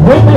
Pra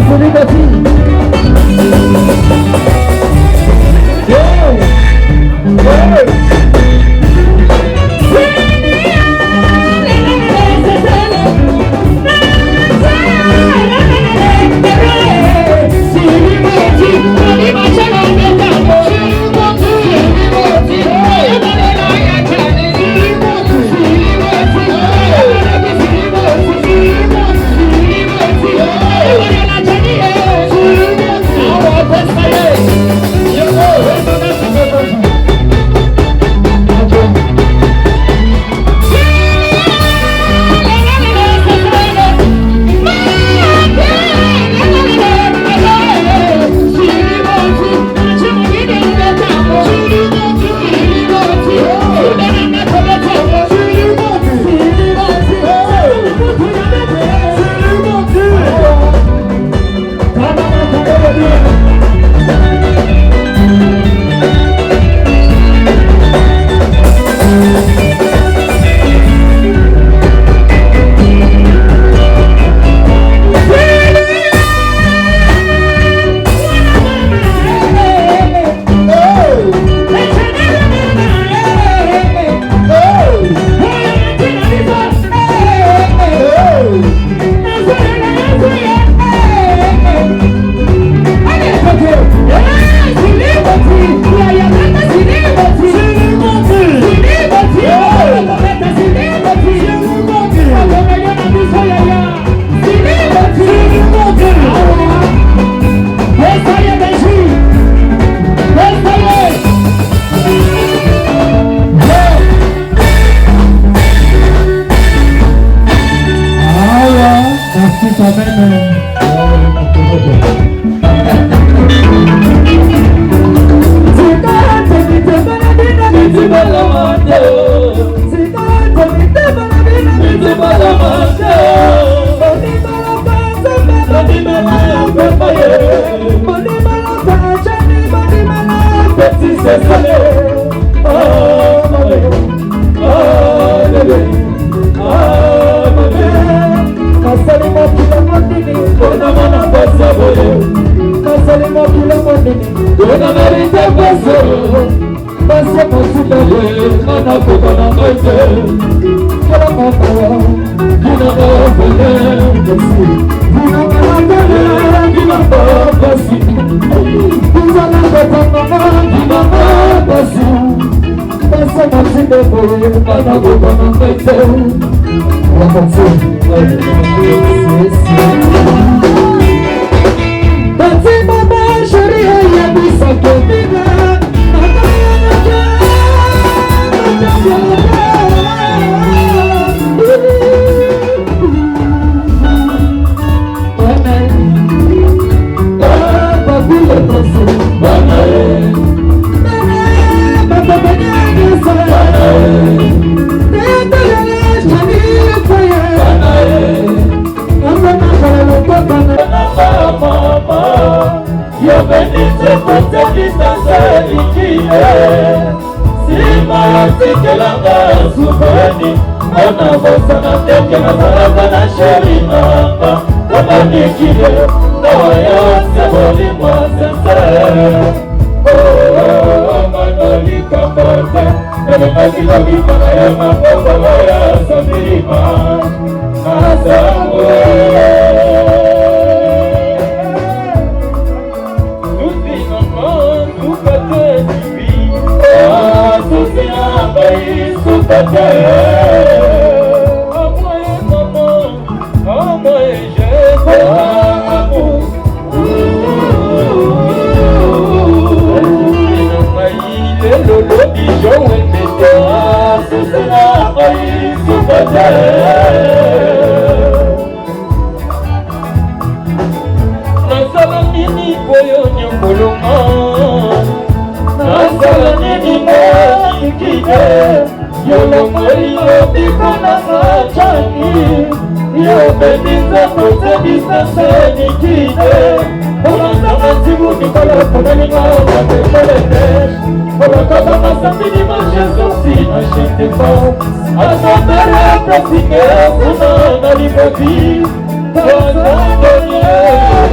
se que eu não me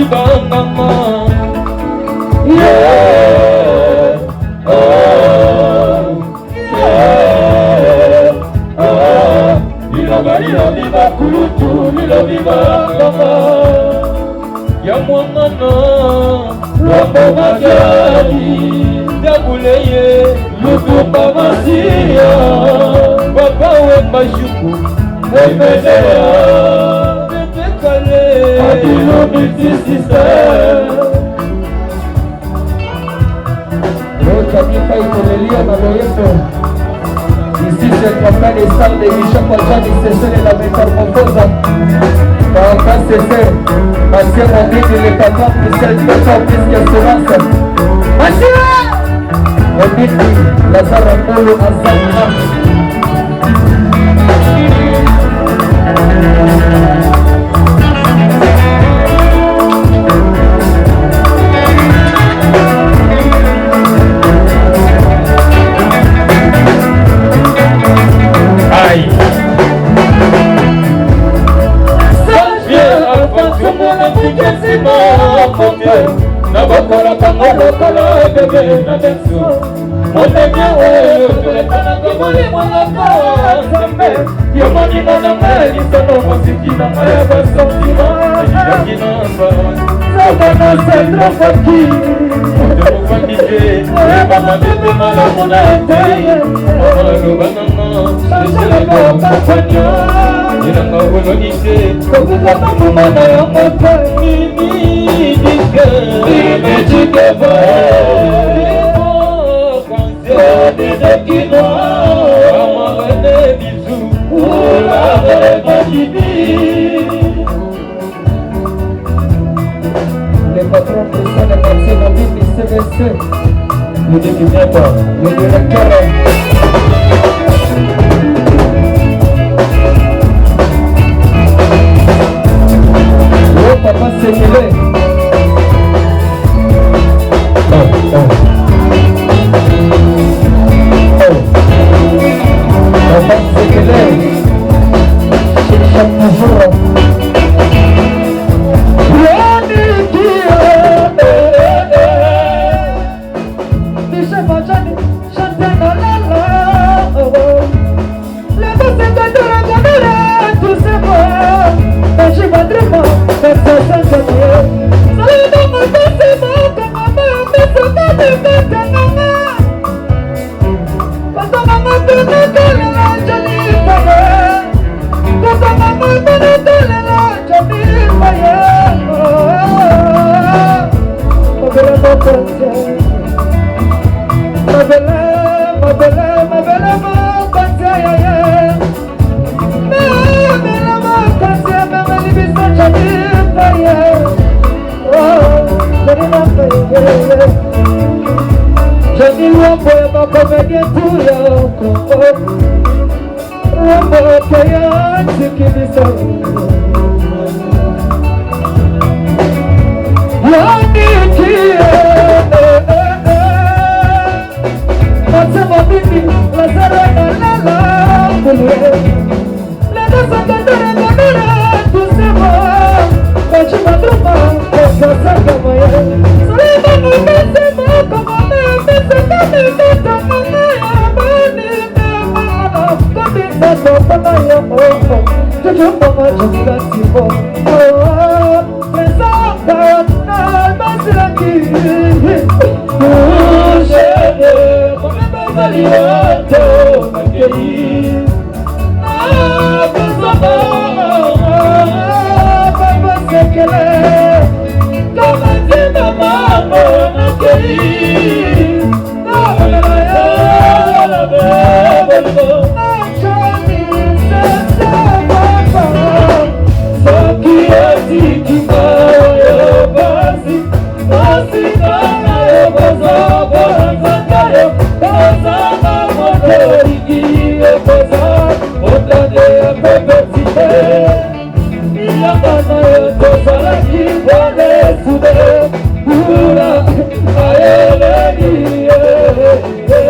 libangama lilobi bakulutu lilobi bangama ya mwangana lombo majali dabuleye lutumba masiya babawe mashuku emelea betekale adilobitisise rotamika ikolelia na loyepo. Ici c'est le frère des salles de Bishop Aljan, c'est ça la métamorphose. Par cas c'est fait. Monsieur mon guide, il est papa, Michel Diotor, puisqu'il y a semence. Monsieur mon guide, Lazare Apollo, Azamra. Nabokola pangolo kolo bebe na denso Motemya wewe tuletana kumuli mwanga sembe Yomoni na nameli sono mosiki na maya basokima Yaki namba Saba na sendra faki Motemya fakike Mama bebe mala muna eteye Omalo banana Shashele no kafanyo Niranga ulo nise Kokuka mamumana ya mote Mimi Imejike vae Kwanze de kinoa Amagane bizu Ulave majibi Le patron de ça de quartier dans l'île du CVC Le directeur Oh papa Sekele Papa Sekele Shisham Nahura Yani Kia Nisha Majani Shantana Lala Lego Sekadura Kadura Tusema Tashi Badrima Tasa Sanjani Salida Matasima Kamama Mesa Kadima Kanama Patamama Tunakala Jani Paya Patamama Tunakala Jani Paya Mabela Mapanse Mabela Mapanse Mabela Mapanse Mabela Libisa Jani Paya Jani Paya Jani Wambo ya makomege tuya Kongo Wambo kaya Sikibisa Yani Kia Masema Bibi Lazare na Lala Kulwe Lada Sakandara Kadara Tusema Kachi Madruma Kasa Sakamaya Salima Nubesema Kamame Mesakame Metamaya Bani Memana Kabisa Sopana ya Moko Jujumba Majumba Sibo Mesaka Na Masilaki Kushene Kumebe Zaliato Makei Nakusama Papa Sekele Kama Zina Mambo Nakei Nabalaya Bebo Nachani Sesa Papa Soki Atiki Mayo Basi Basi Nana Yo Boza Boza Kayo Boza Mamodori Kiyo Boza Boza De Pepe Site Yamana Yo Boza Laki Wale Sude Ura Ayele Niye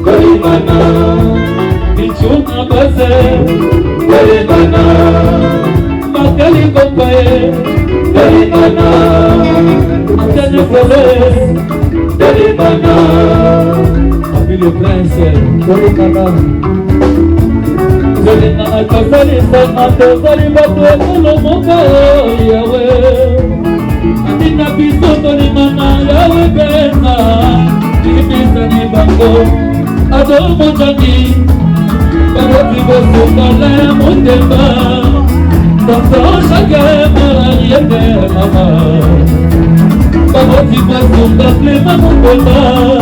Kolimana, bichuna base. Delimana, Antenne Flores, Delimana, Abi le prince, Delimana. Delimana kazali sana, tozali bato ekolo moka yawe. Atina biso Delimana yawe pesa, ibisani bango, ado mojani, baroti bosukala motema. Dans chaque mariée de maman, maman tu vas s'appeler maman bonheur.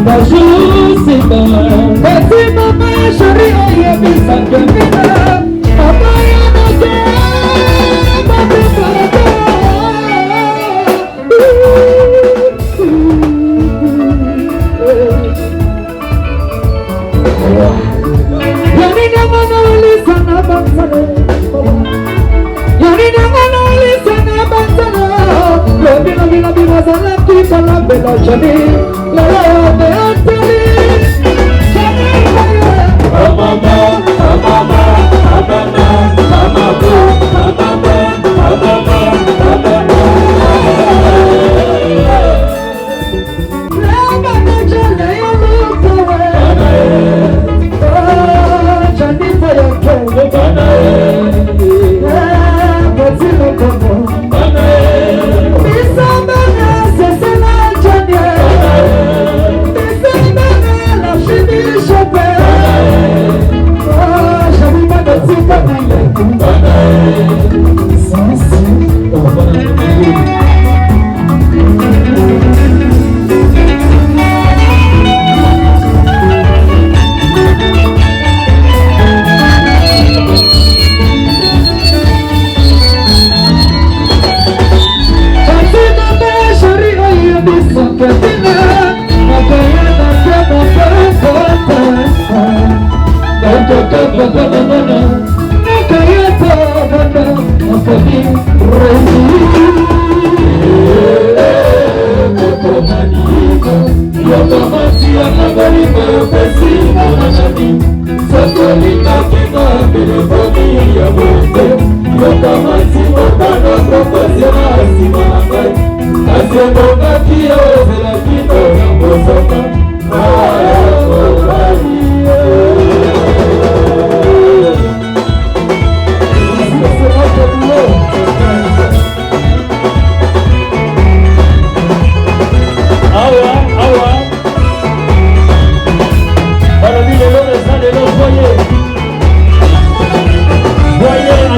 Bonjour c'est maman, petit maman chérie, oh y'a mis sa gueule. Maman y'a dansé, maman parada. Yani na mana ulisa na bansale. Mazala kita la bela jani la la de anteli mama mama mama mama mama Voyez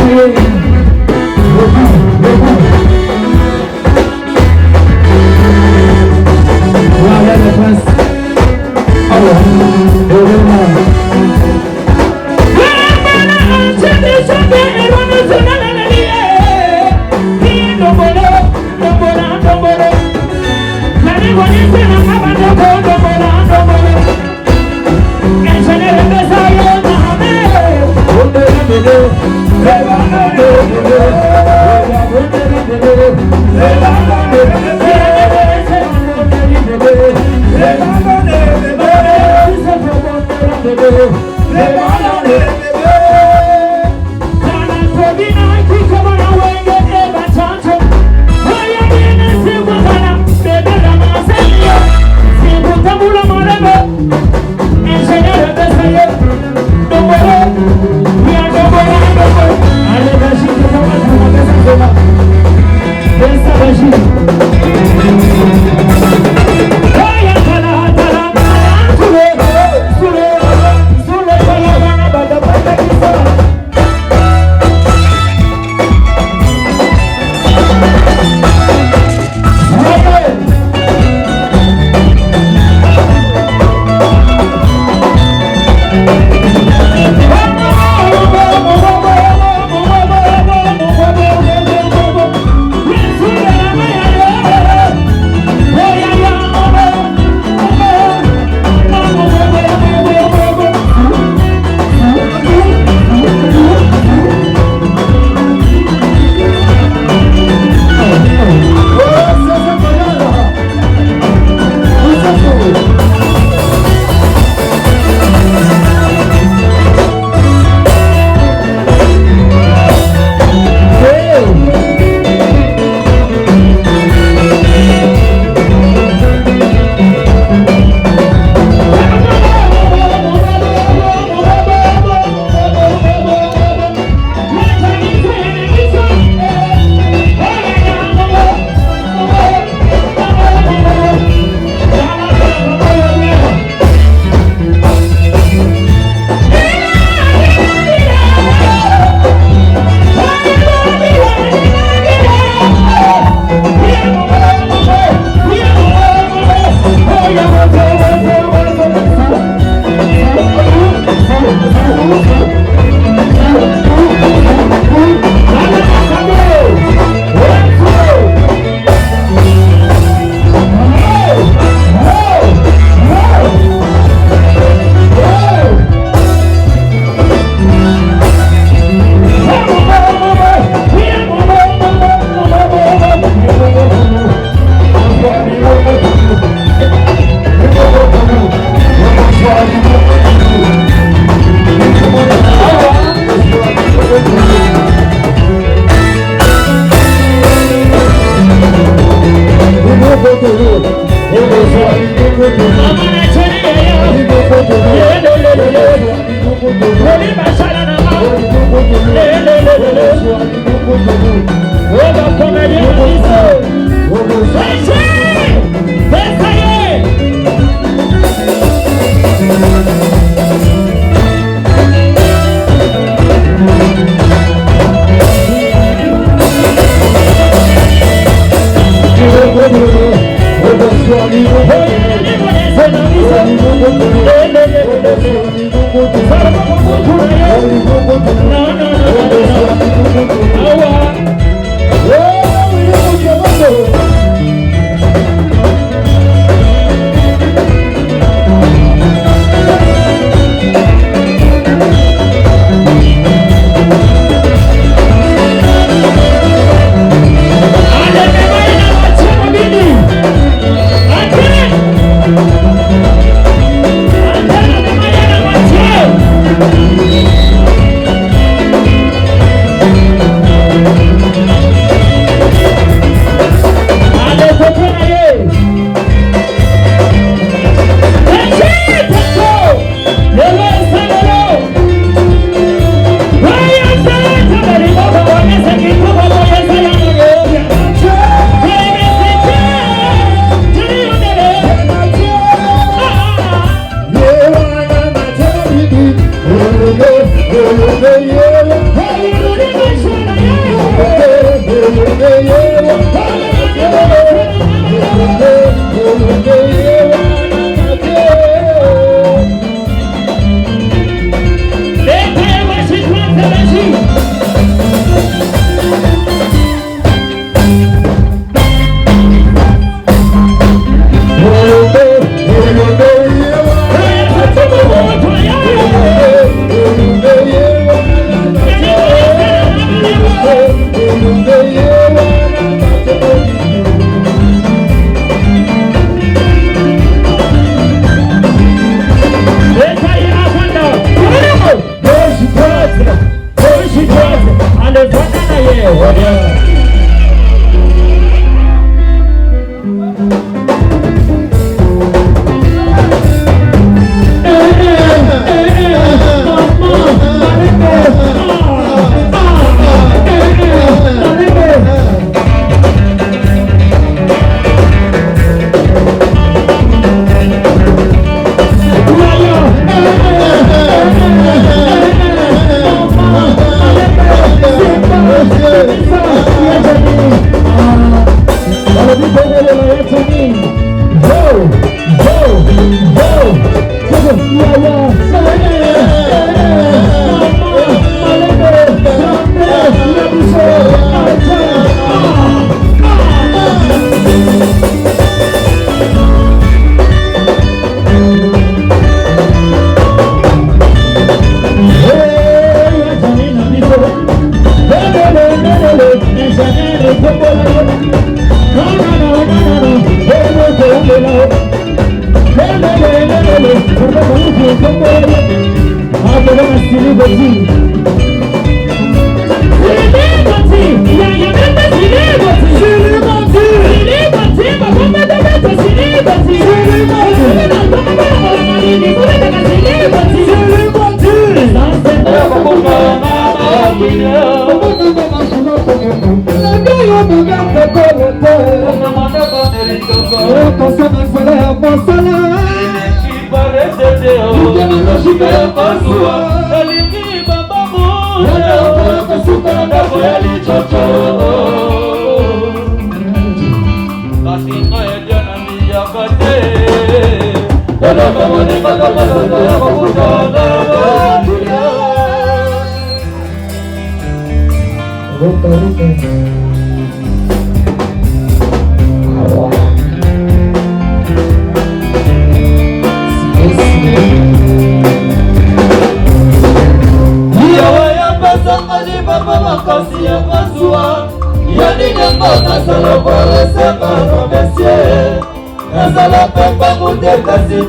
Allez, vas-y,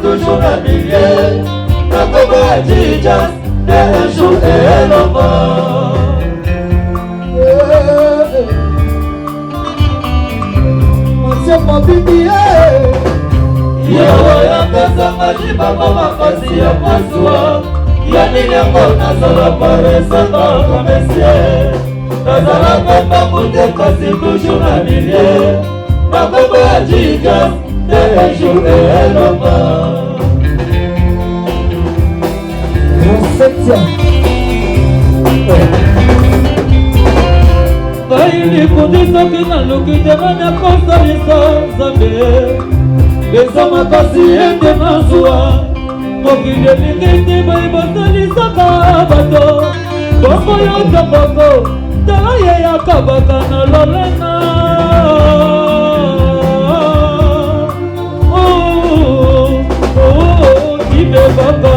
Toujours un millier, la comédie just un jour et l'envoi. Monsieur mon bibi, yawa ya pesa majiba mama kasi ya maswa, ya nini yango nazala paresa kwa monsieur, nazala pemba mute kasi toujours un millier, la comédie just un jour et l'envoi. Baili kudisa kina lukite manya kosa lisa zambe Besa makasi ende mazua Mokile likiti baibasa lisa kabato Boko yoka boko Tala ye ya kabaka na lolena Ibe baka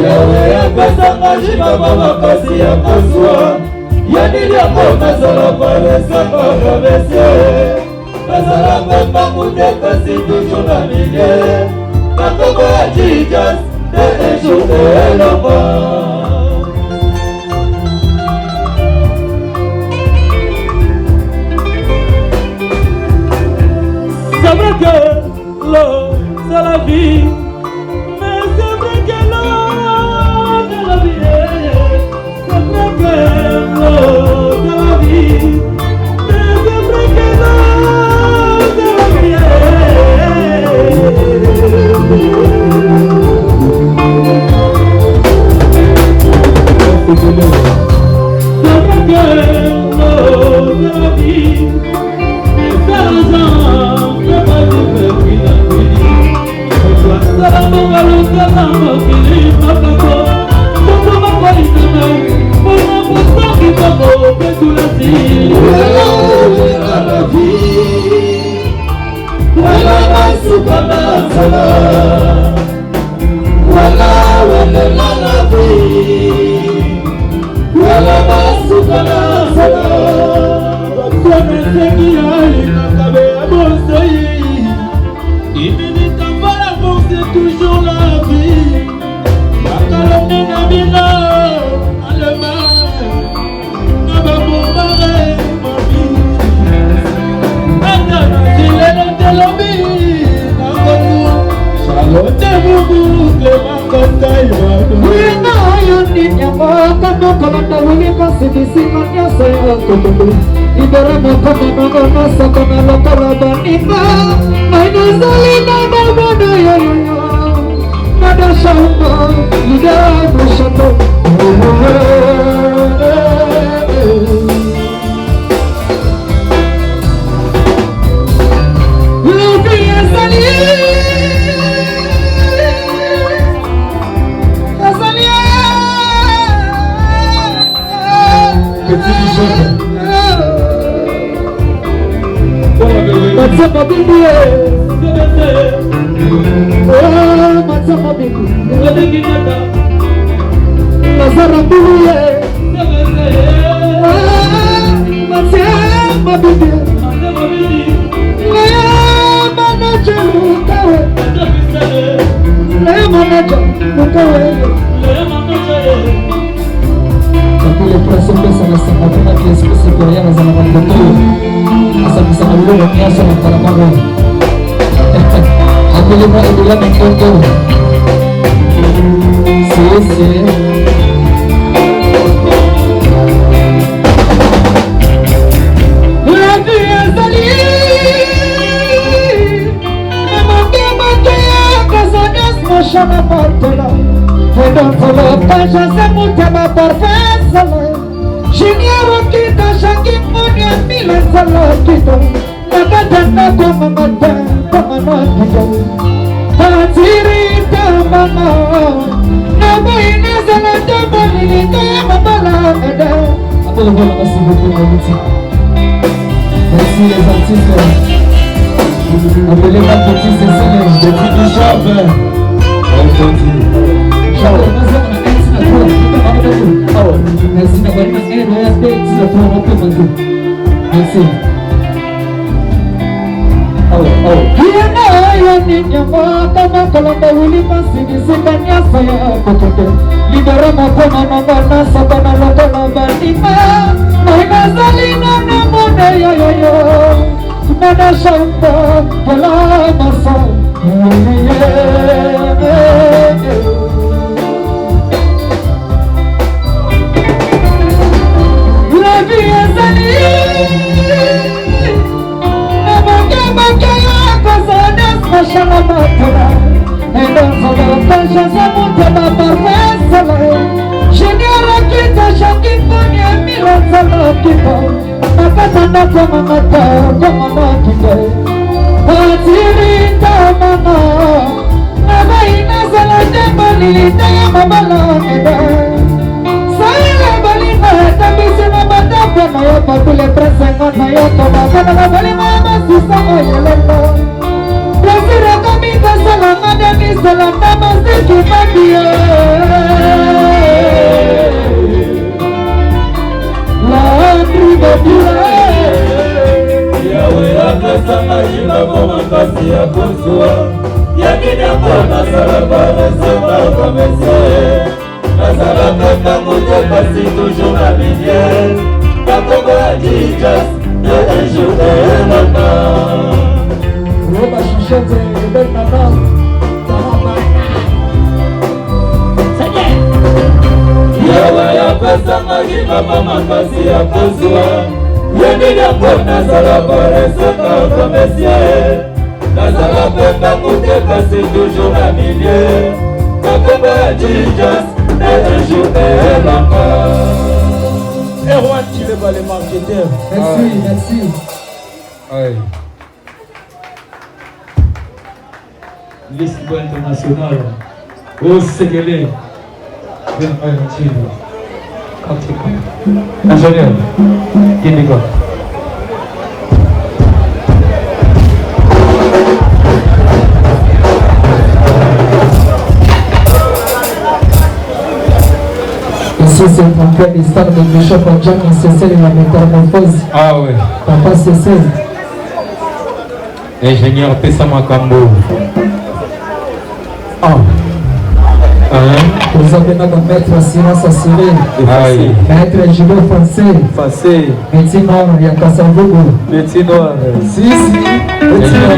Yawe ya pesa majiba mama kasi ya masua Yanili yako nazala paresa kwa mesie Nazala pemba mute kasi toujours na milie Kakoko ya jijas de jour de l'envoi. C'est vrai que l'eau c'est la vie Mais c'est vrai que l'eau c'est la vie C'est vrai que l'eau c'est la vie Mais c'est vrai que l'eau c'est la vie C'est vrai que l'eau c'est la vie Mais c'est l'argent c'est pas du fait qu'il a fini C'est la mongalo c'est la mokili makako Toto makolisana Pour un qui t'en fait tout le ciel Voilà la vie Voilà la soupana sana Voilà la vie Voilà la soupana sana Comme c'est qui a l'inakabe à Monsoyi Imini tambala bon c'est toujours la vie Bakalone na bina Alema Naba bombare sinisima nyasa ya kutubu Ibera mokama nasa kama lokola banima Mainazali na mabana ya Nada shamba, ida mashato Lupi azali Matsama bibi Matsama bibi Nazara bibi Matsama bibi Lea manager mukawe Lea manager mukawe Kakule praso pesa na sakapuna kiespesi kwa yana za namangotoyo Asa bisa nalulu wa miaso na karamago Kakule pra idula mengkoto Sisi Lagi azali Namangia mangia Kazanyas moshana partela Kedon solo pasha se mutema porfesala Shiniaro kita shaki monia mila sala kita Nakatana kwa mata kwa kita Tatiri tamana Nabaina sala tambali nita ya mabala eda Apa le vola masih buku nanti Merci les artistes Appelez-moi Petit Cécile Petit Bishop Petit Merci d'avoir une RSB, c'est la première fois que merci. Lisbo International au Séguélé. Ingénieur, Guinée. Ici c'est un peu l'histoire de Bishop John Cécile et la métamorphose. Ah ouais. Papa Cécile. Ingénieur Pessama Kambo. Ah. Vous avez notre maître assurance assurée. Maître Judo Foncé. Métier noir, il y a Kassabogo. Métier noir. Si. Métier noir.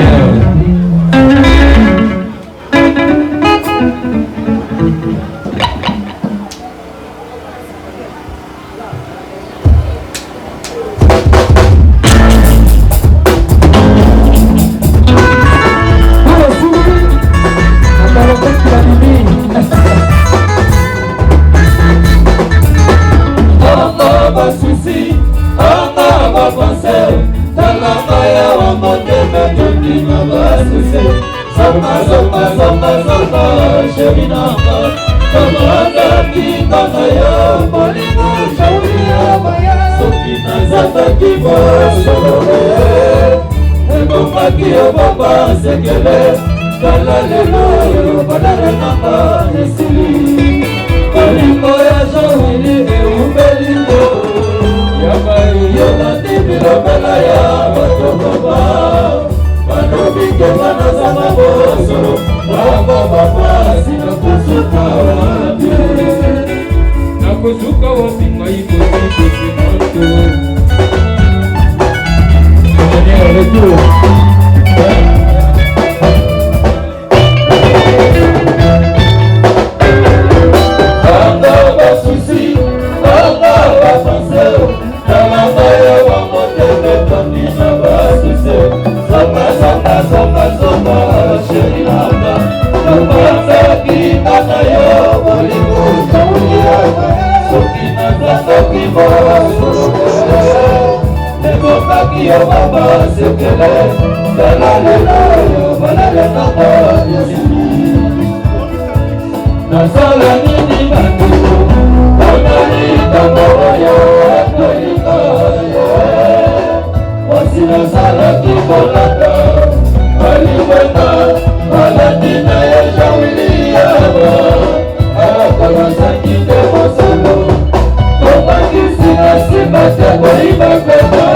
bapense talanga ya wa motema tondina basuse Soka soka soka soka sheri nanga Kamanda kikana ya molingo shauri ya maya Soki nazata kibo solore Ebomaki obaba sekele Kala lelo badare nanga esili Molingo ya shawili eubelingo Yabai yonati bilobela ya batokoma Manobike manazama bosoro Wamba mapasi nakusuka wapi Nakusuka wapi maiko sikusi moto Daniel, retour Anga basusi, anga bapanseo Talanga ya wamoteme pandina basuse Soka soka soka soka sheri nanga Kapasa kitana yo bolingo shauria Soki nazaka kiboa soroke Nebokaki yo baba sekele Salalelo yo balale nanga yasimi Nasala nini banduko Onani kamoro yo atoika yo Osina sala kibolaka Aliwena Alatina ya shawili yaba Akamasaki de mosolo Kompakisi na simate kwa ibapeta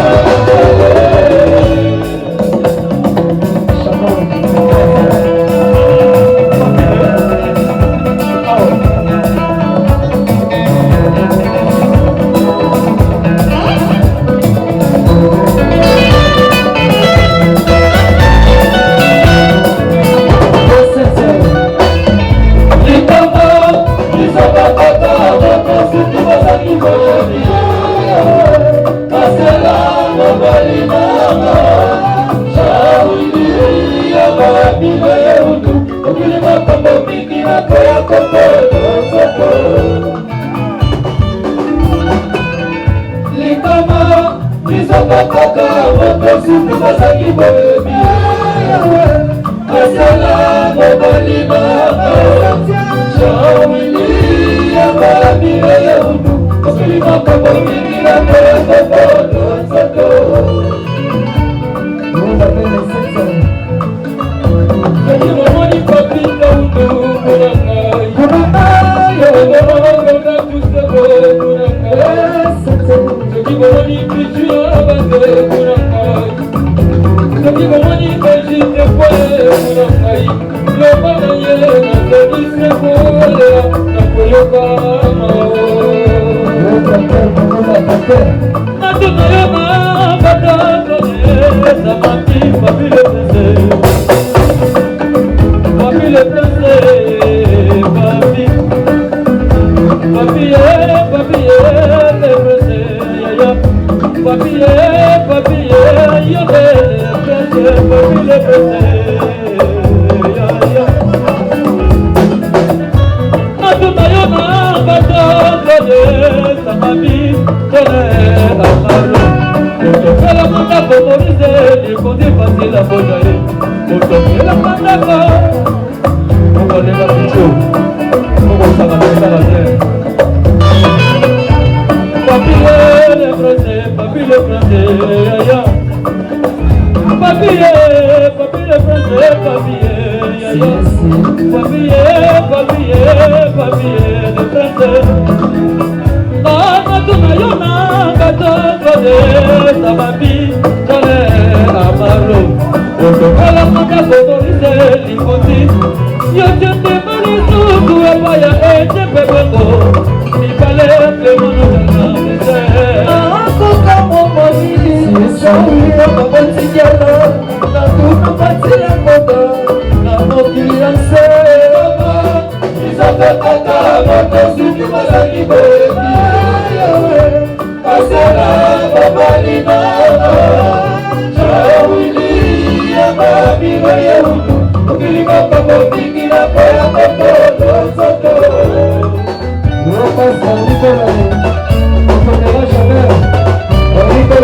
Ahorita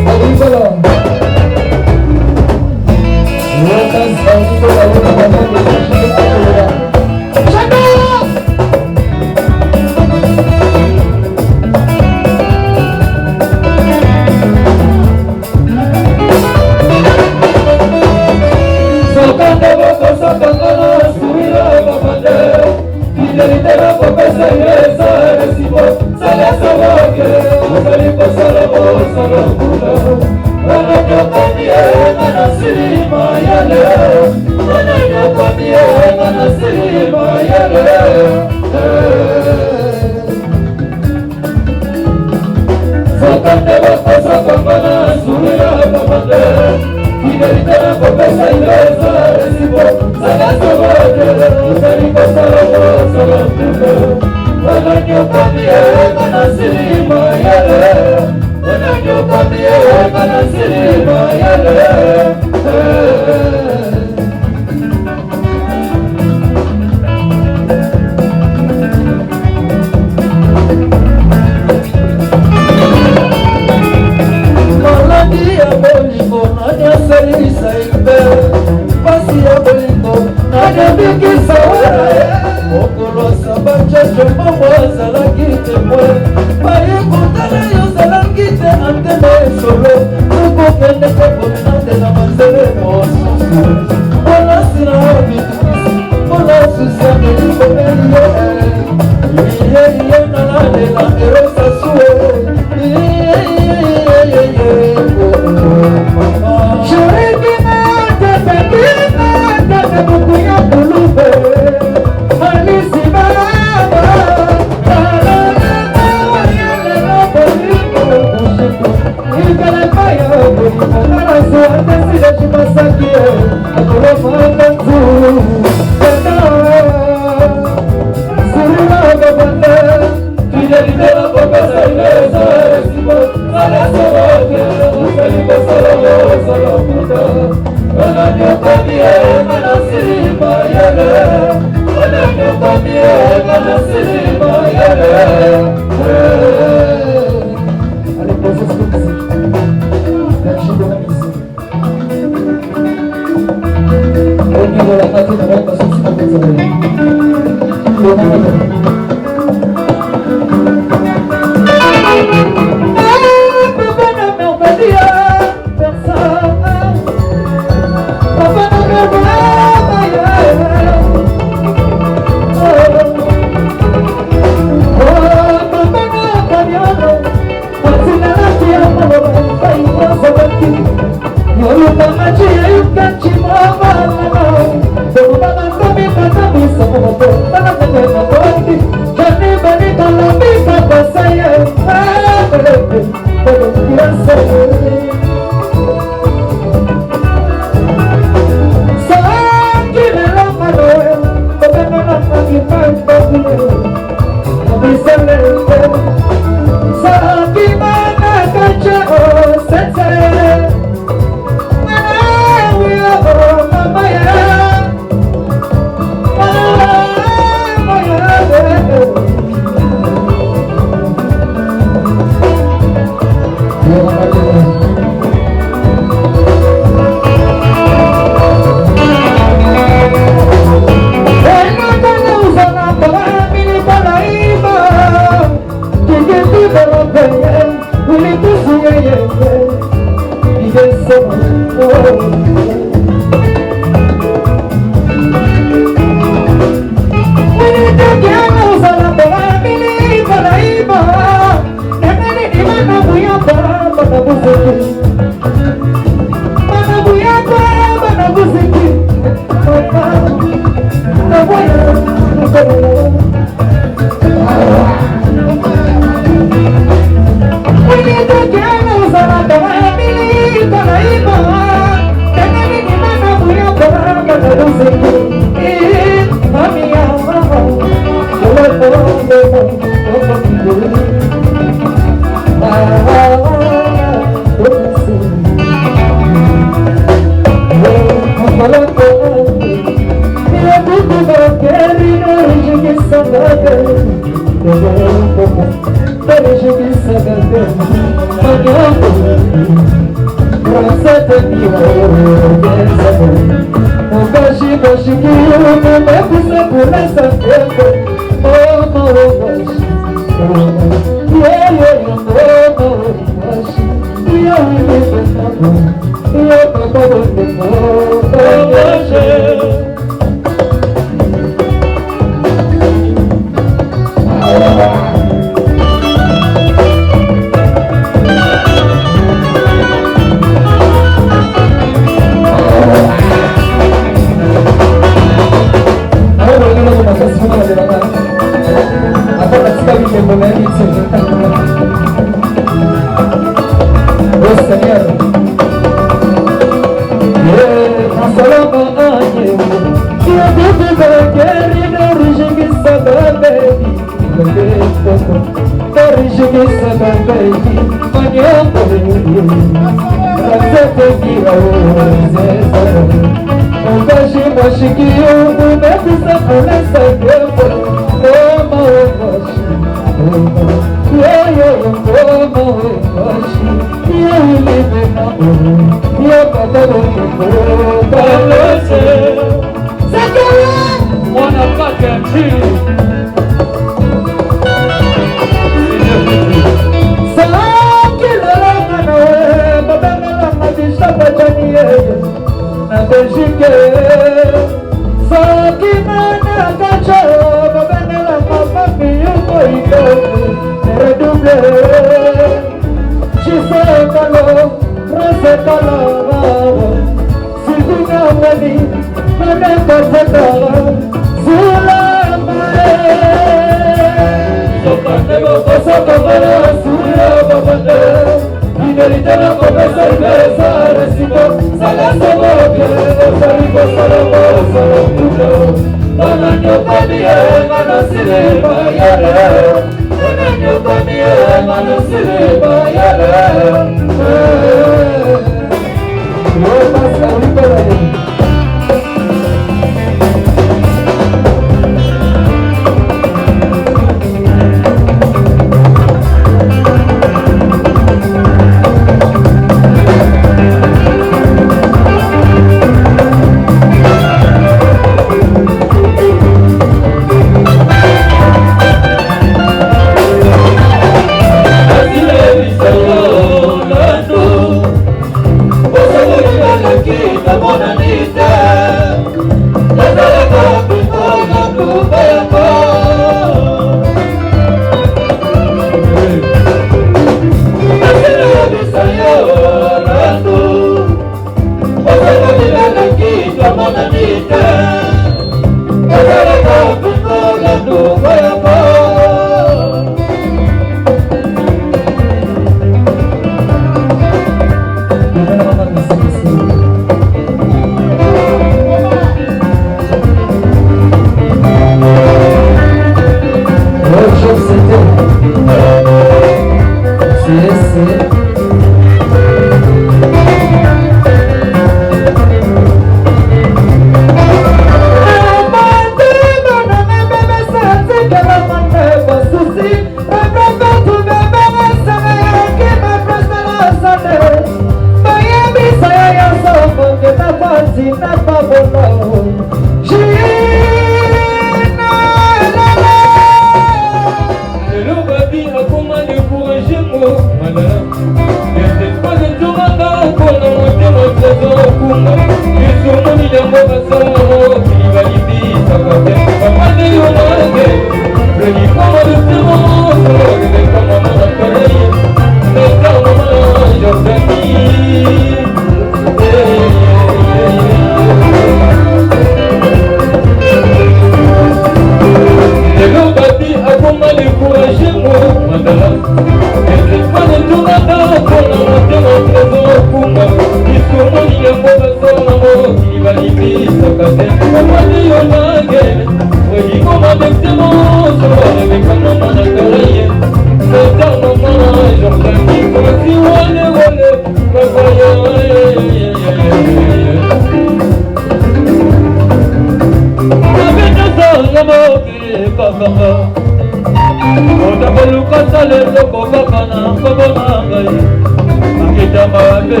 Makita mabe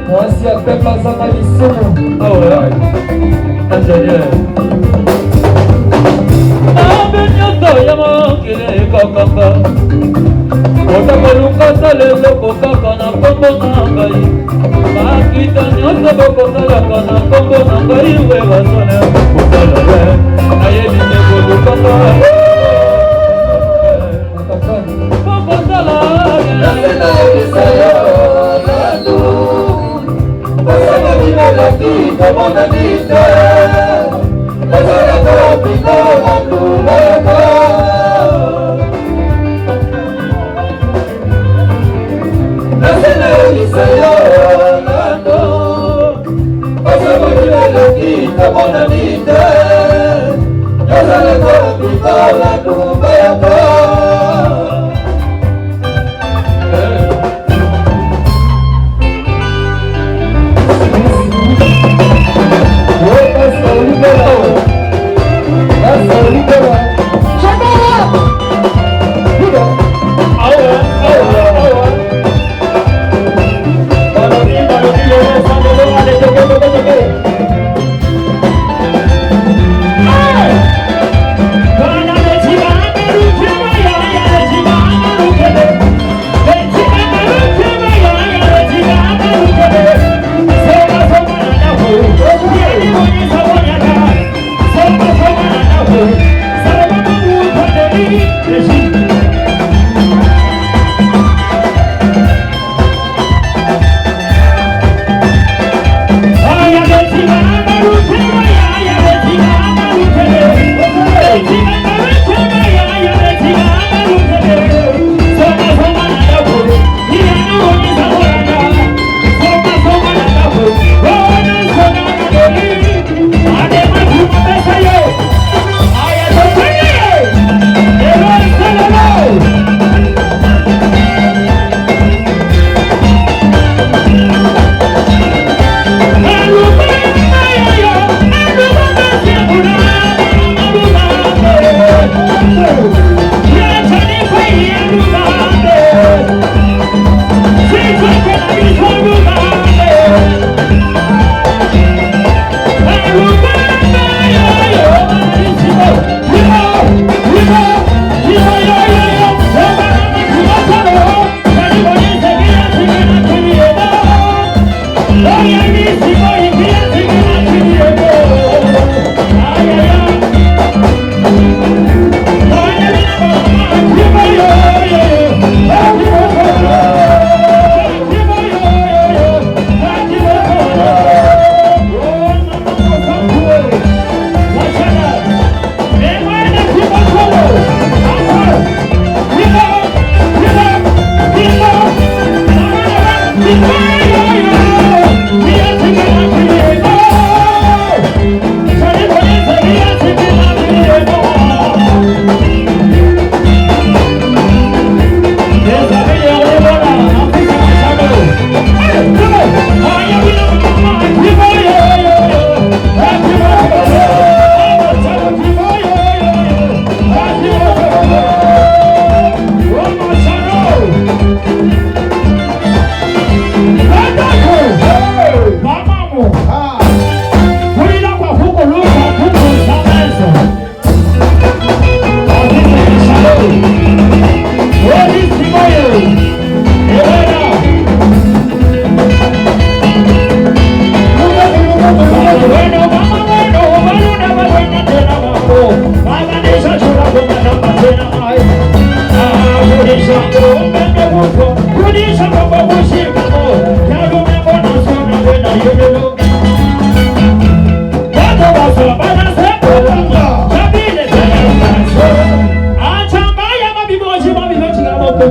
Mwasi apepa zama lisumu. Abenyoto ya mokili kokanga otakolukasa lelo kokaka na kombo na ngai makita nyonso bokosalaka na kombo na ngai we basone kosala ye nayebi te kolukanga bokosala nasenayebisa yo nanu osala binelaki komonani te osalaka opita nandumayaka nasenayebisa yo nanu osala binelaki komonani te osalaka opita nandumayaka.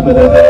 Thank you.